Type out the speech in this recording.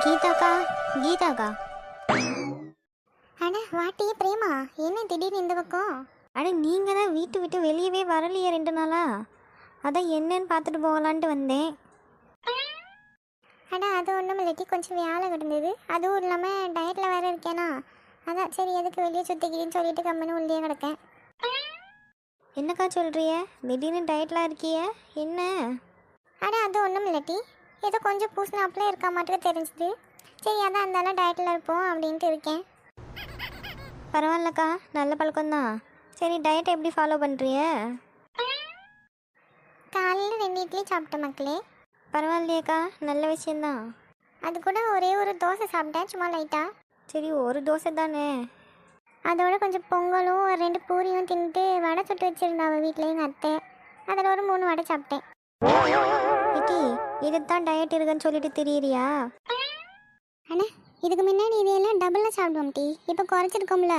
கீதாக்கா, கீதாக்கா. அட வாட்டி பிரேமா, என்ன திடீர்னு இந்த பக்கம்? அட நீங்கள் தான் வீட்டு விட்டு வெளியவே வரலையே 2 நாளா. அதான் என்னன்னு பார்த்துட்டு போகலான்ட்டு வந்தேன். அட அது ஒன்றும் இல்லாட்டி கொஞ்சம் வேலை கிடந்தது. அதுவும் இல்லாமல் டயட்டில் வேறு இருக்கேனா, அதான் சரி எதுக்கு வெளியே சுற்றிக்கின்னு சொல்லிட்டு கம்மனு உள்ளே கிடக்கேன். என்னக்கா சொல்கிறிய? திடீர்னு டயட்லாம் இருக்கிய? என்ன? அட அது ஒன்றும் இல்லாட்டி ஏதோ கொஞ்சம் பூசினாப்பில் இருக்க மாட்டுக்கு தெரிஞ்சுது. சரி அதான் இருந்தாலும் டயட்டில் இருப்போம் அப்படின்ட்டு இருக்கேன். பரவாயில்லக்கா, நல்ல பழக்கம்தான். சரி, டயட்டை எப்படி ஃபாலோ பண்ணுறிய? காலையில் 2 இட்லி சாப்பிட்ட மக்களே. பரவாயில்லையேக்கா, நல்ல விஷயந்தான். அது கூட ஒரே ஒரு தோசை சாப்பிட்டேன், சும்மா லைட்டாக. சரி, ஒரு தோசை தானே. அதோட கொஞ்சம் பொங்கலும் ஒரு 2 பூரியும் தின்ட்டு வடை சுட்டு வச்சுருந்தா அவள் வீட்டில் எங்கள் அத்தை. அதில் ஒரு 3 வடை சாப்பிட்டேன். இட்டி, இதுதான் டயட் இருக்குன்னு சொல்லிட்டு திரியிறியா? அண்ணா இதுக்கு முன்னாடி இதையெல்லாம் டபுளாக சாப்பிடுவோம் டீ, இப்போ குறைச்சிருக்கோம்ல.